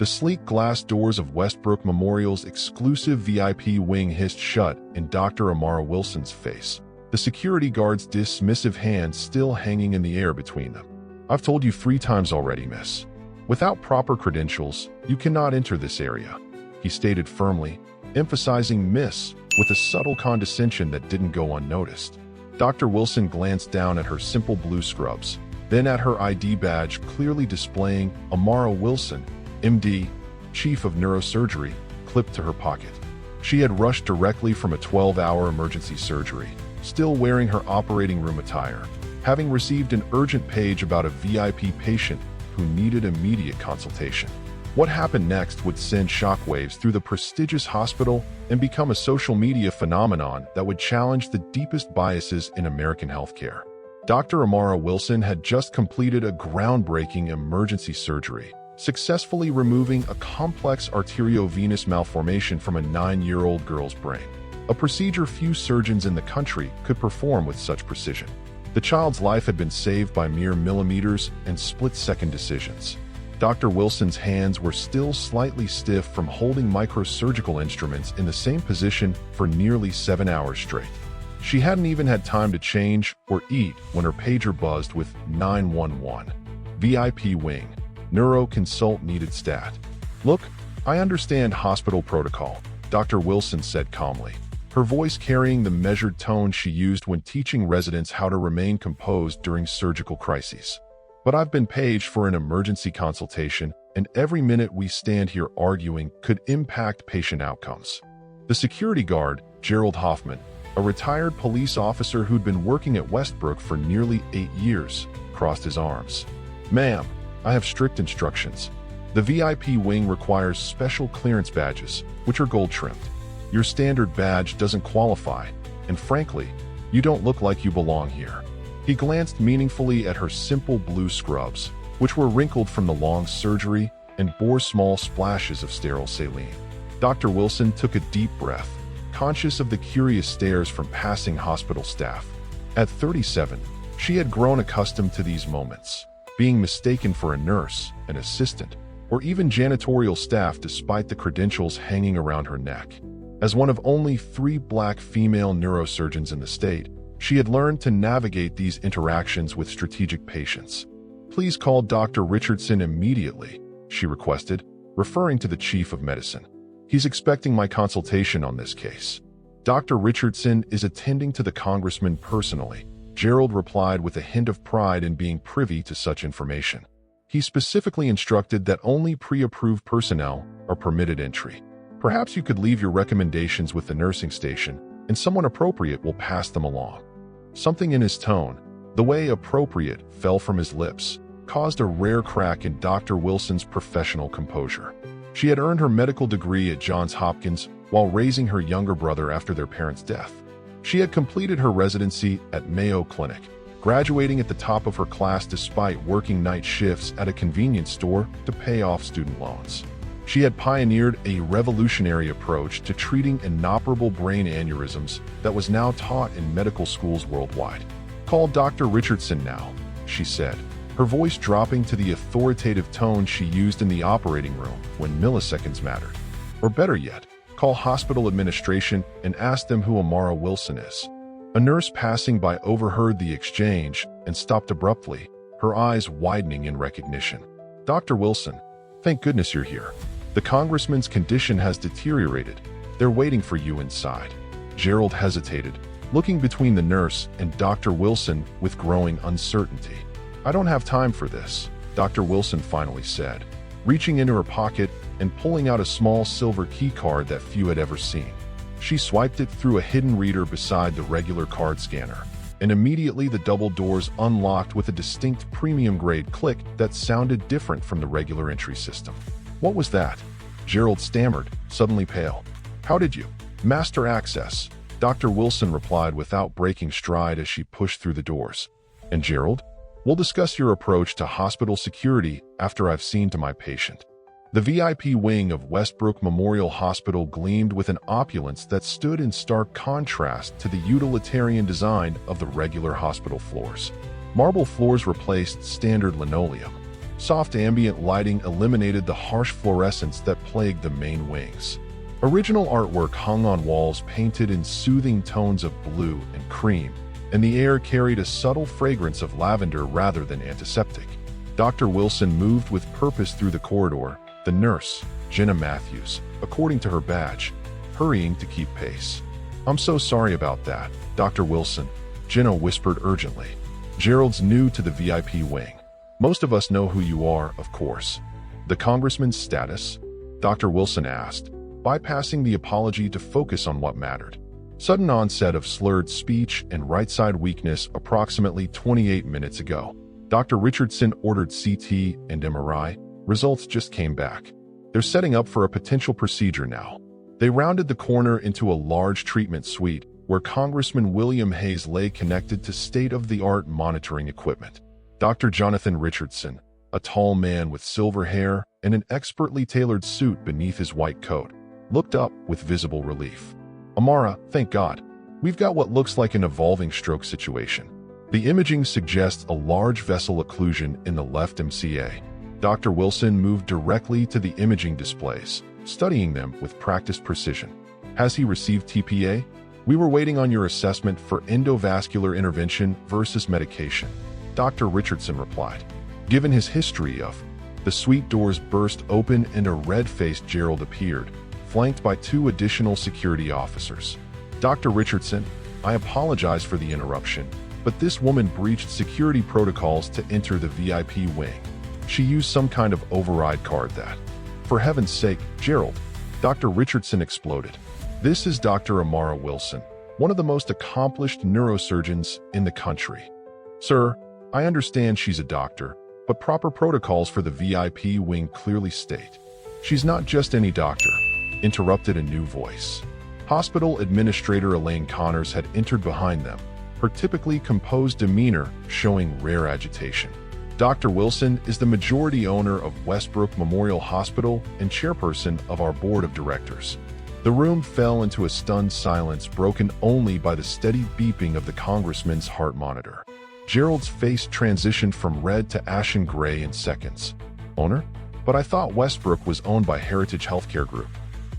The sleek glass doors of Westbrook Memorial's exclusive VIP wing hissed shut in Dr. Amara Wilson's face, the security guard's dismissive hand still hanging in the air between them. "I've told you 3 times already, miss. Without proper credentials, you cannot enter this area," he stated firmly, emphasizing miss with a subtle condescension that didn't go unnoticed. Dr. Wilson glanced down at her simple blue scrubs, then at her ID badge clearly displaying Amara Wilson, MD, Chief of Neurosurgery, clipped to her pocket. She had rushed directly from a 12-hour emergency surgery, still wearing her operating room attire, having received an urgent page about a VIP patient who needed immediate consultation. What happened next would send shockwaves through the prestigious hospital and become a social media phenomenon that would challenge the deepest biases in American healthcare. Dr. Amara Wilson had just completed a groundbreaking emergency surgery, successfully removing a complex arteriovenous malformation from a 9-year-old girl's brain, a procedure few surgeons in the country could perform with such precision. The child's life had been saved by mere millimeters and split-second decisions. Dr. Wilson's hands were still slightly stiff from holding microsurgical instruments in the same position for nearly 7 hours straight. She hadn't even had time to change or eat when her pager buzzed with 911. VIP wing. Neuro consult needed stat. "Look, I understand hospital protocol," Dr. Wilson said calmly, her voice carrying the measured tone she used when teaching residents how to remain composed during surgical crises. "But I've been paged for an emergency consultation, and every minute we stand here arguing could impact patient outcomes." The security guard, Gerald Hoffman, a retired police officer who'd been working at Westbrook for nearly 8 years, crossed his arms. "Ma'am, I have strict instructions. The VIP wing requires special clearance badges, which are gold-trimmed. Your standard badge doesn't qualify, and frankly, you don't look like you belong here." He glanced meaningfully at her simple blue scrubs, which were wrinkled from the long surgery and bore small splashes of sterile saline. Dr. Wilson took a deep breath, conscious of the curious stares from passing hospital staff. At 37, she had grown accustomed to these moments, being mistaken for a nurse, an assistant, or even janitorial staff despite the credentials hanging around her neck. As one of only 3 Black female neurosurgeons in the state, she had learned to navigate these interactions with strategic patience. "Please call Dr. Richardson immediately," she requested, referring to the chief of medicine. "He's expecting my consultation on this case." "Dr. Richardson is attending to the congressman personally," Gerald replied with a hint of pride in being privy to such information. He specifically instructed that only pre-approved personnel are permitted entry. "Perhaps you could leave your recommendations with the nursing station, and someone appropriate will pass them along." Something in his tone, the way appropriate fell from his lips, caused a rare crack in Dr. Wilson's professional composure. She had earned her medical degree at Johns Hopkins while raising her younger brother after their parents' death. She had completed her residency at Mayo Clinic, graduating at the top of her class despite working night shifts at a convenience store to pay off student loans. She had pioneered a revolutionary approach to treating inoperable brain aneurysms that was now taught in medical schools worldwide. "Call Dr. Richardson now," she said, her voice dropping to the authoritative tone she used in the operating room when milliseconds mattered. "Or better yet, call hospital administration and ask them who Amara Wilson is." A nurse passing by overheard the exchange and stopped abruptly, her eyes widening in recognition. "Dr. Wilson, thank goodness you're here. The congressman's condition has deteriorated. They're waiting for you inside." Gerald hesitated, looking between the nurse and Dr. Wilson with growing uncertainty. "I don't have time for this," Dr. Wilson finally said, reaching into her pocket and pulling out a small silver key card that few had ever seen. She swiped it through a hidden reader beside the regular card scanner, and immediately the double doors unlocked with a distinct premium-grade click that sounded different from the regular entry system. "What was that?" Gerald stammered, suddenly pale. "How did you?" "Master access," Dr. Wilson replied without breaking stride as she pushed through the doors. "And Gerald? We'll discuss your approach to hospital security after I've seen to my patient." The VIP wing of Westbrook Memorial Hospital gleamed with an opulence that stood in stark contrast to the utilitarian design of the regular hospital floors. Marble floors replaced standard linoleum. Soft ambient lighting eliminated the harsh fluorescence that plagued the main wings. Original artwork hung on walls painted in soothing tones of blue and cream, and the air carried a subtle fragrance of lavender rather than antiseptic. Dr. Wilson moved with purpose through the corridor, the nurse, Jenna Matthews, according to her badge, hurrying to keep pace. "I'm so sorry about that, Dr. Wilson," Jenna whispered urgently. "Gerald's new to the VIP wing. Most of us know who you are, of course." "The congressman's status?" Dr. Wilson asked, bypassing the apology to focus on what mattered. "Sudden onset of slurred speech and right-side weakness approximately 28 minutes ago. Dr. Richardson ordered CT and MRI. Results just came back. They're setting up for a potential procedure now." They rounded the corner into a large treatment suite where Congressman William Hayes lay connected to state-of-the-art monitoring equipment. Dr. Jonathan Richardson, a tall man with silver hair and an expertly tailored suit beneath his white coat, looked up with visible relief. "Amara, thank God. We've got what looks like an evolving stroke situation. The imaging suggests a large vessel occlusion in the left MCA." Dr. Wilson moved directly to the imaging displays, studying them with practiced precision. "Has he received TPA? We were waiting on your assessment for endovascular intervention versus medication," Dr. Richardson replied. Given his history of... The suite doors burst open and a red-faced Gerald appeared, flanked by 2 additional security officers. "Dr. Richardson, I apologize for the interruption, but this woman breached security protocols to enter the VIP wing. She used some kind of override card that..." "For heaven's sake, Gerald," Dr. Richardson exploded. "This is Dr. Amara Wilson, one of the most accomplished neurosurgeons in the country. Sir, I understand she's a doctor, but proper protocols for the VIP wing clearly state..." "She's not just any doctor," interrupted a new voice. Hospital Administrator Elaine Connors had entered behind them, her typically composed demeanor showing rare agitation. "Dr. Wilson is the majority owner of Westbrook Memorial Hospital and chairperson of our board of directors." The room fell into a stunned silence broken only by the steady beeping of the congressman's heart monitor. Gerald's face transitioned from red to ashen gray in seconds. "Owner? But I thought Westbrook was owned by Heritage Healthcare Group."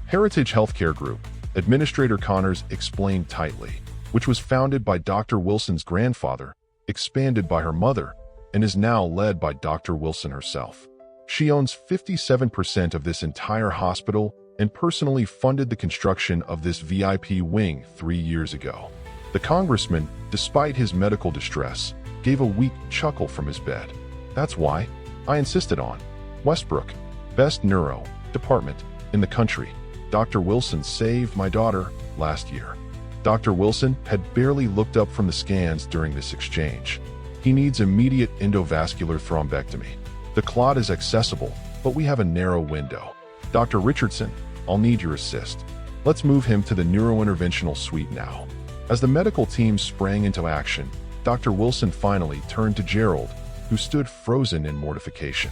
"Heritage Healthcare Group," Administrator Connors explained tightly, which was founded by Dr. Wilson's grandfather, expanded by her mother, and is now led by Dr. Wilson herself. She owns 57% of this entire hospital and personally funded the construction of this VIP wing 3 years ago. The congressman, despite his medical distress, gave a weak chuckle from his bed. "That's why I insisted on Westbrook, best neuro department in the country. Dr. Wilson saved my daughter last year." Dr. Wilson had barely looked up from the scans during this exchange. "He needs immediate endovascular thrombectomy. The clot is accessible, but we have a narrow window. Dr. Richardson, I'll need your assist. Let's move him to the neurointerventional suite now." As the medical team sprang into action, Dr. Wilson finally turned to Gerald, who stood frozen in mortification.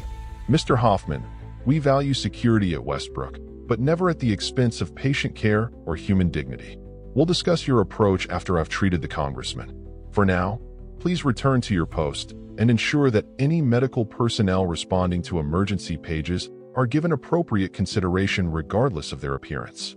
"Mr. Hoffman, we value security at Westbrook, but never at the expense of patient care or human dignity. We'll discuss your approach after I've treated the congressman. For now, please return to your post and ensure that any medical personnel responding to emergency pages are given appropriate consideration regardless of their appearance."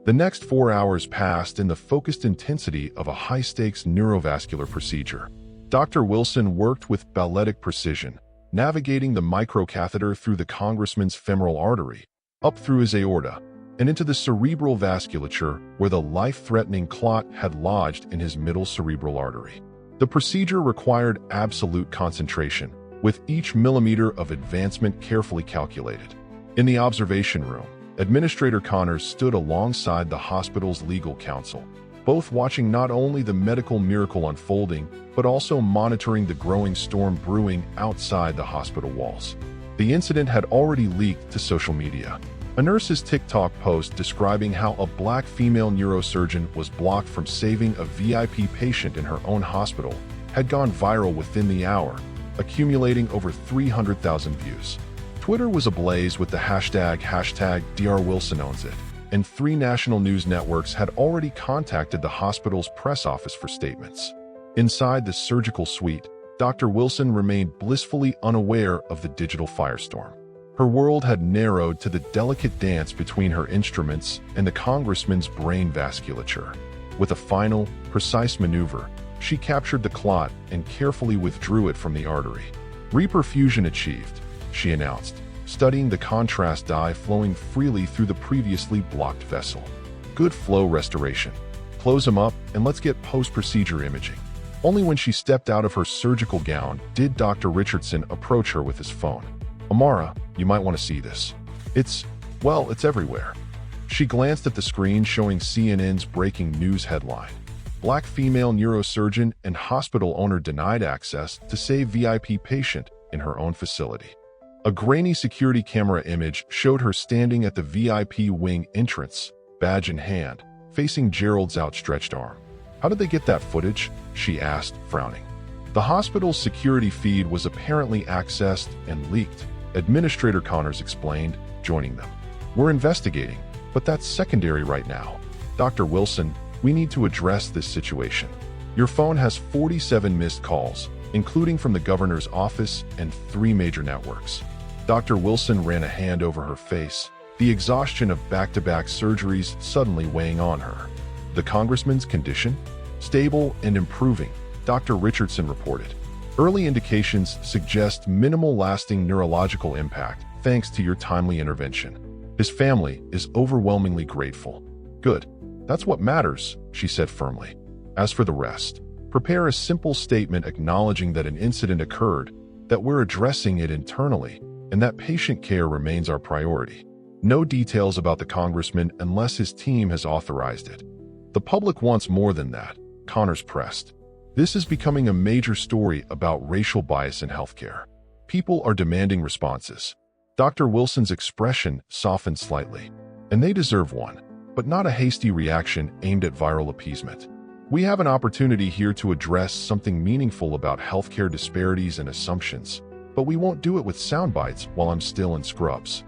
The next 4 hours passed in the focused intensity of a high-stakes neurovascular procedure. Dr. Wilson worked with balletic precision, navigating the microcatheter through the congressman's femoral artery, up through his aorta, and into the cerebral vasculature where the life-threatening clot had lodged in his middle cerebral artery. The procedure required absolute concentration, with each millimeter of advancement carefully calculated. In the observation room, Administrator Connors stood alongside the hospital's legal counsel, both watching not only the medical miracle unfolding, but also monitoring the growing storm brewing outside the hospital walls. The incident had already leaked to social media. A nurse's TikTok post describing how a black female neurosurgeon was blocked from saving a VIP patient in her own hospital had gone viral within the hour, accumulating over 300,000 views. Twitter was ablaze with the hashtag #DrWilsonOwnsIt, and 3 national news networks had already contacted the hospital's press office for statements. Inside the surgical suite, Dr. Wilson remained blissfully unaware of the digital firestorm. Her world had narrowed to the delicate dance between her instruments and the congressman's brain vasculature. With a final, precise maneuver, she captured the clot and carefully withdrew it from the artery. "Reperfusion achieved," she announced, studying the contrast dye flowing freely through the previously blocked vessel. "Good flow restoration. Close him up and let's get post-procedure imaging." Only when she stepped out of her surgical gown did Dr. Richardson approach her with his phone. "Amara, you might want to see this. It's everywhere." She glanced at the screen showing CNN's breaking news headline. Black female neurosurgeon and hospital owner denied access to save VIP patient in her own facility. A grainy security camera image showed her standing at the VIP wing entrance, badge in hand, facing Gerald's outstretched arm. "How did they get that footage?" she asked, frowning. The hospital's security feed was apparently accessed and leaked, Administrator Connors explained, joining them. "We're investigating, but that's secondary right now. Dr. Wilson, we need to address this situation. Your phone has 47 missed calls, including from the governor's office and 3 major networks." Dr. Wilson ran a hand over her face, the exhaustion of back-to-back surgeries suddenly weighing on her. "The congressman's condition? Stable and improving," Dr. Richardson reported. "Early indications suggest minimal lasting neurological impact thanks to your timely intervention. His family is overwhelmingly grateful." "Good. That's what matters," she said firmly. "As for the rest, prepare a simple statement acknowledging that an incident occurred, that we're addressing it internally, and that patient care remains our priority. No details about the congressman unless his team has authorized it." "The public wants more than that," Connors pressed. "This is becoming a major story about racial bias in healthcare. People are demanding responses." Dr. Wilson's expression softened slightly. "And they deserve one, but not a hasty reaction aimed at viral appeasement. We have an opportunity here to address something meaningful about healthcare disparities and assumptions, but we won't do it with sound bites while I'm still in scrubs."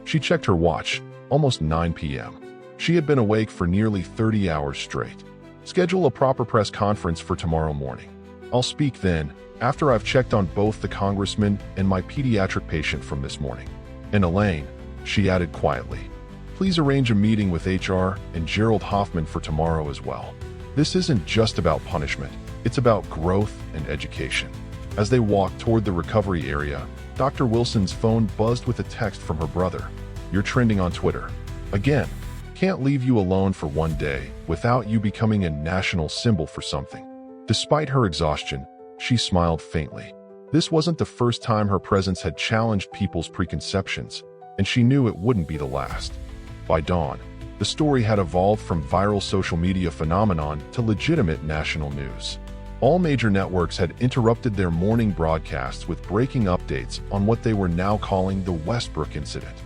She checked her watch, almost 9 p.m. She had been awake for nearly 30 hours straight. "Schedule a proper press conference for tomorrow morning. I'll speak then, after I've checked on both the congressman and my pediatric patient from this morning. And Elaine," she added quietly, "please arrange a meeting with HR and Gerald Hoffman for tomorrow as well. This isn't just about punishment, it's about growth and education." As they walked toward the recovery area, Dr. Wilson's phone buzzed with a text from her brother. "You're trending on Twitter. Again. Can't leave you alone for one day without you becoming a national symbol for something." Despite her exhaustion, she smiled faintly. This wasn't the first time her presence had challenged people's preconceptions, and she knew it wouldn't be the last. By dawn, the story had evolved from viral social media phenomenon to legitimate national news. All major networks had interrupted their morning broadcasts with breaking updates on what they were now calling the Westbrook incident.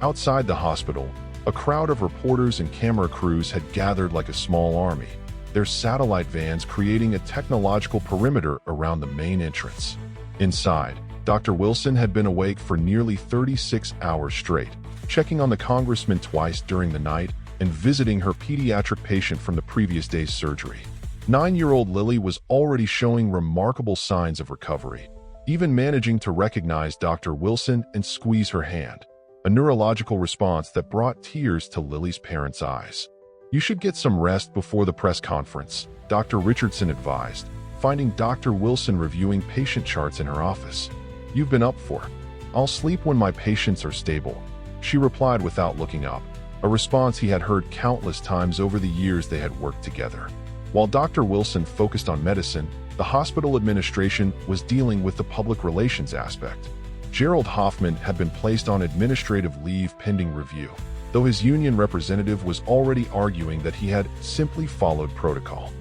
Outside the hospital, a crowd of reporters and camera crews had gathered like a small army, their satellite vans creating a technological perimeter around the main entrance. Inside, Dr. Wilson had been awake for nearly 36 hours straight, checking on the congressman twice during the night and visiting her pediatric patient from the previous day's surgery. 9-year-old Lily was already showing remarkable signs of recovery, even managing to recognize Dr. Wilson and squeeze her hand, a neurological response that brought tears to Lily's parents' eyes. "You should get some rest before the press conference," Dr. Richardson advised, finding Dr. Wilson reviewing patient charts in her office. "You've been up for." "I'll sleep when my patients are stable," she replied without looking up, a response he had heard countless times over the years they had worked together. While Dr. Wilson focused on medicine, the hospital administration was dealing with the public relations aspect. Gerald Hoffman had been placed on administrative leave pending review, though his union representative was already arguing that he had simply followed protocol.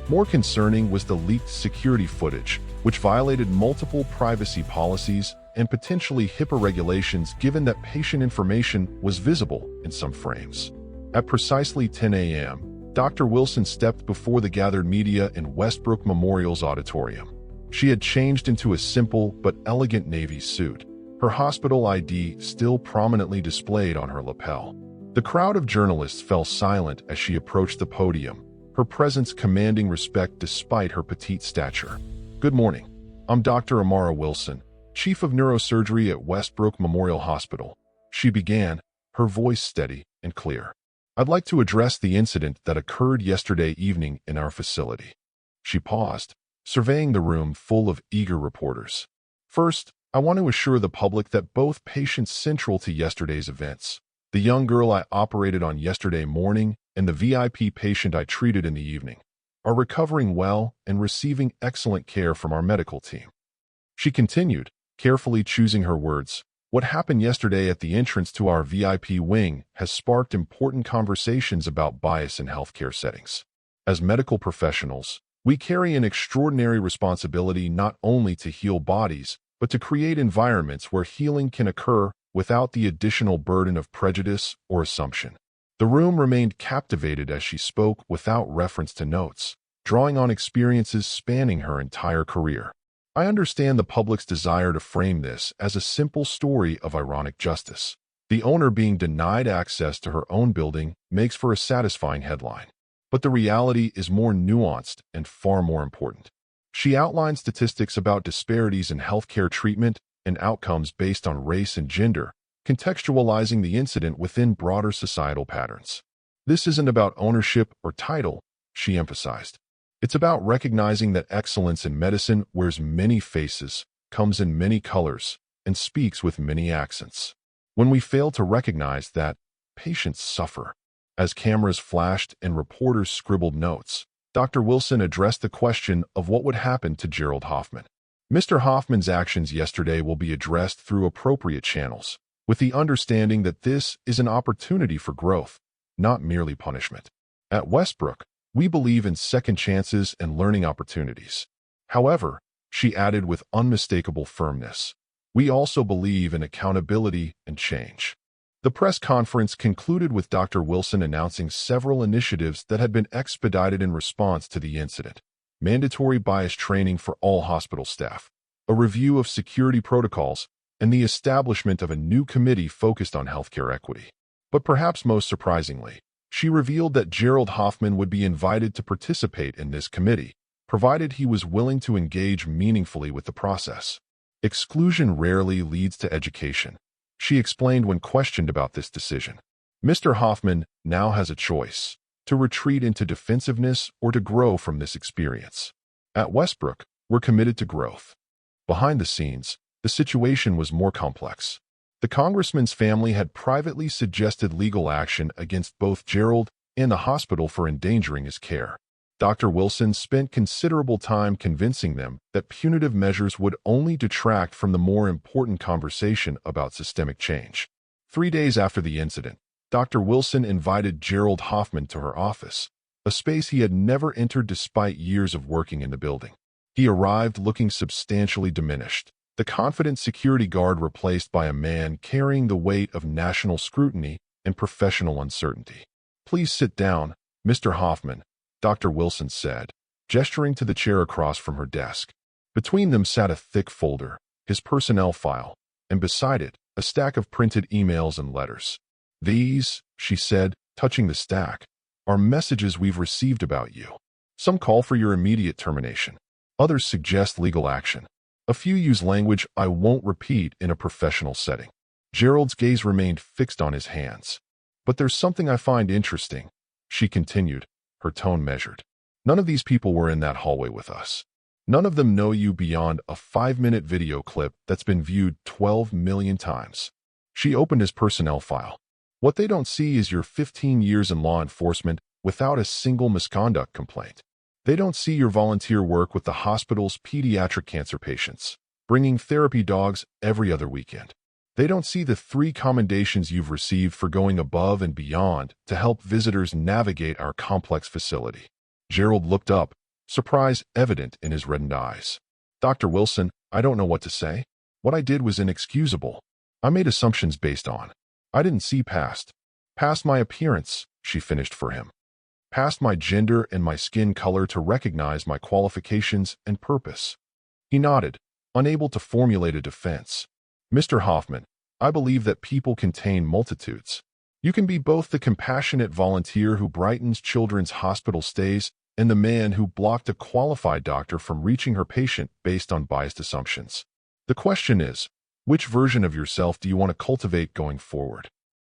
More concerning was the leaked security footage, which violated multiple privacy policies and potentially HIPAA regulations given that patient information was visible in some frames. At precisely 10 a.m., Dr. Wilson stepped before the gathered media in Westbrook Memorial's auditorium. She had changed into a simple but elegant navy suit, her hospital ID still prominently displayed on her lapel. The crowd of journalists fell silent as she approached the podium, her presence commanding respect despite her petite stature. "Good morning," I'm Dr. Amara Wilson, Chief of Neurosurgery at Westbrook Memorial Hospital. She began, her voice steady and clear. I'd like to address the incident that occurred yesterday evening in our facility. She paused, surveying the room full of eager reporters. First, I want to assure the public that both patients central to yesterday's events, the young girl I operated on yesterday morning and the VIP patient I treated in the evening, are recovering well and receiving excellent care from our medical team. She continued, carefully choosing her words. What happened yesterday at the entrance to our VIP wing has sparked important conversations about bias in healthcare settings. As medical professionals, we carry an extraordinary responsibility not only to heal bodies, but to create environments where healing can occur without the additional burden of prejudice or assumption. The room remained captivated as she spoke without reference to notes, drawing on experiences spanning her entire career. I understand the public's desire to frame this as a simple story of ironic justice. The owner being denied access to her own building makes for a satisfying headline. But the reality is more nuanced and far more important. She outlined statistics about disparities in healthcare treatment and outcomes based on race and gender, contextualizing the incident within broader societal patterns. This isn't about ownership or title, she emphasized. It's about recognizing that excellence in medicine wears many faces, comes in many colors, and speaks with many accents. When we fail to recognize that, patients suffer. As cameras flashed and reporters scribbled notes, Dr. Wilson addressed the question of what would happen to Gerald Hoffman. Mr. Hoffman's actions yesterday will be addressed through appropriate channels, with the understanding that this is an opportunity for growth, not merely punishment. At Westbrook, we believe in second chances and learning opportunities. However, she added with unmistakable firmness, we also believe in accountability and change. The press conference concluded with Dr. Wilson announcing several initiatives that had been expedited in response to the incident. Mandatory bias training for all hospital staff, a review of security protocols, and the establishment of a new committee focused on healthcare equity. But perhaps most surprisingly, she revealed that Gerald Hoffman would be invited to participate in this committee, provided he was willing to engage meaningfully with the process. Exclusion rarely leads to education, she explained when questioned about this decision. Mr. Hoffman now has a choice, to retreat into defensiveness or to grow from this experience. At Westbrook, we're committed to growth. Behind the scenes, the situation was more complex. The congressman's family had privately suggested legal action against both Gerald and the hospital for endangering his care. Dr. Wilson spent considerable time convincing them that punitive measures would only detract from the more important conversation about systemic change. 3 days after the incident, Dr. Wilson invited Gerald Hoffman to her office, a space he had never entered despite years of working in the building. He arrived looking substantially diminished, the confident security guard replaced by a man carrying the weight of national scrutiny and professional uncertainty. Please sit down, Mr. Hoffman, Dr. Wilson said, gesturing to the chair across from her desk. Between them sat a thick folder, his personnel file, and beside it, a stack of printed emails and letters. These, she said, touching the stack, are messages we've received about you. Some call for your immediate termination. Others suggest legal action. A few use language I won't repeat in a professional setting. Gerald's gaze remained fixed on his hands. But there's something I find interesting, she continued, her tone measured. None of these people were in that hallway with us. None of them know you beyond a 5-minute video clip that's been viewed 12 million times. She opened his personnel file. What they don't see is your 15 years in law enforcement without a single misconduct complaint. They don't see your volunteer work with the hospital's pediatric cancer patients, bringing therapy dogs every other weekend. They don't see the 3 commendations you've received for going above and beyond to help visitors navigate our complex facility. Gerald looked up, surprise evident in his reddened eyes. Dr. Wilson, I don't know what to say. What I did was inexcusable. I made assumptions based on. I didn't see past my appearance, she finished for him. Past my gender and my skin color to recognize my qualifications and purpose. He nodded, unable to formulate a defense. Mr. Hoffman, I believe that people contain multitudes. You can be both the compassionate volunteer who brightens children's hospital stays and the man who blocked a qualified doctor from reaching her patient based on biased assumptions. The question is, which version of yourself do you want to cultivate going forward?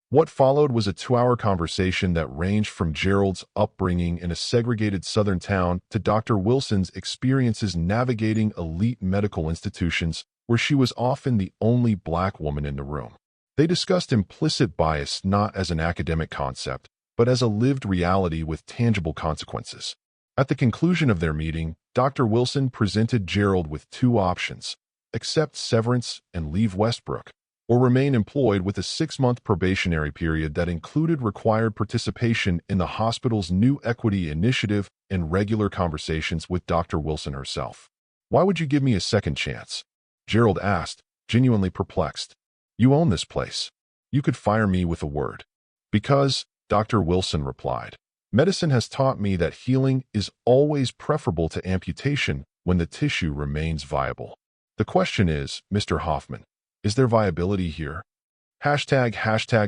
What followed was a 2-hour conversation that ranged from Gerald's upbringing in a segregated southern town to Dr. Wilson's experiences navigating elite medical institutions where she was often the only Black woman in the room. They discussed implicit bias not as an academic concept, but as a lived reality with tangible consequences. At the conclusion of their meeting, Dr. Wilson presented Gerald with 2 options: accept severance and leave Westbrook, or remain employed with a 6-month probationary period that included required participation in the hospital's new equity initiative and regular conversations with Dr. Wilson herself. "Why would you give me a second chance?" Gerald asked, genuinely perplexed. "You own this place. You could fire me with a word." "Because," Dr. Wilson replied, "medicine has taught me that healing is always preferable to amputation when the tissue remains viable. The question is, Mr. Hoffman, is there viability here?" ##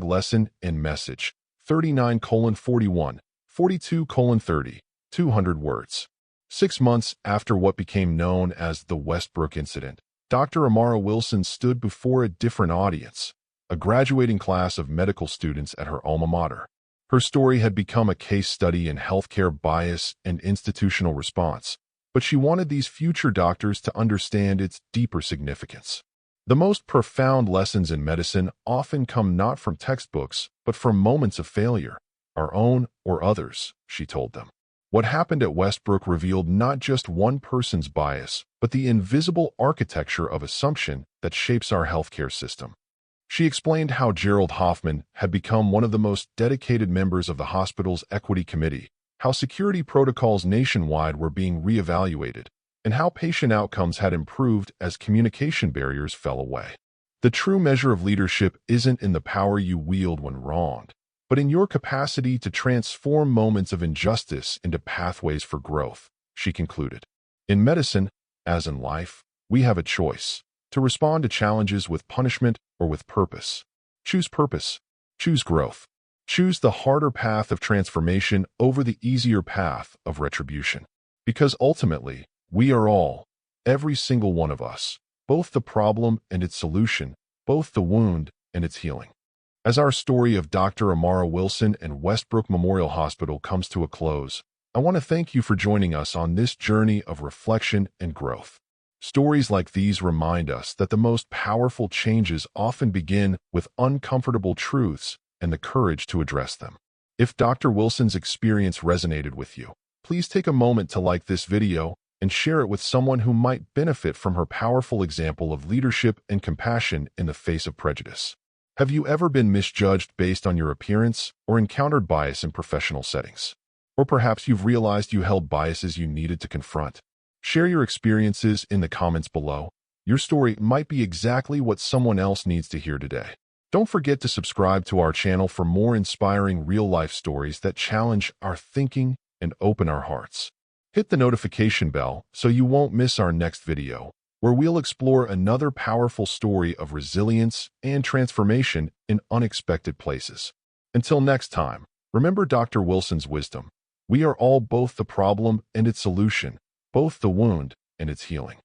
lesson and message 39:41, 42:30, 200 words. 6 months after what became known as the Westbrook incident, Dr. Amara Wilson stood before a different audience, a graduating class of medical students at her alma mater. Her story had become a case study in healthcare bias and institutional response, but she wanted these future doctors to understand its deeper significance. The most profound lessons in medicine often come not from textbooks, but from moments of failure, our own or others, she told them. What happened at Westbrook revealed not just one person's bias, but the invisible architecture of assumption that shapes our healthcare system. She explained how Gerald Hoffman had become one of the most dedicated members of the hospital's equity committee, how security protocols nationwide were being reevaluated, and how patient outcomes had improved as communication barriers fell away. The true measure of leadership isn't in the power you wield when wronged, but in your capacity to transform moments of injustice into pathways for growth, she concluded. In medicine, as in life, we have a choice: to respond to challenges with punishment or with purpose. Choose purpose. Choose growth. Choose the harder path of transformation over the easier path of retribution. Because ultimately, we are all, every single one of us, both the problem and its solution, both the wound and its healing. As our story of Dr. Amara Wilson and Westbrook Memorial Hospital comes to a close, I want to thank you for joining us on this journey of reflection and growth. Stories like these remind us that the most powerful changes often begin with uncomfortable truths and the courage to address them. If Dr. Wilson's experience resonated with you, please take a moment to like this video and share it with someone who might benefit from her powerful example of leadership and compassion in the face of prejudice. Have you ever been misjudged based on your appearance or encountered bias in professional settings? Or perhaps you've realized you held biases you needed to confront. Share your experiences in the comments below. Your story might be exactly what someone else needs to hear today. Don't forget to subscribe to our channel for more inspiring real-life stories that challenge our thinking and open our hearts. Hit the notification bell so you won't miss our next video, where we'll explore another powerful story of resilience and transformation in unexpected places. Until next time, remember Dr. Wilson's wisdom. We are all both the problem and its solution, both the wound and its healing.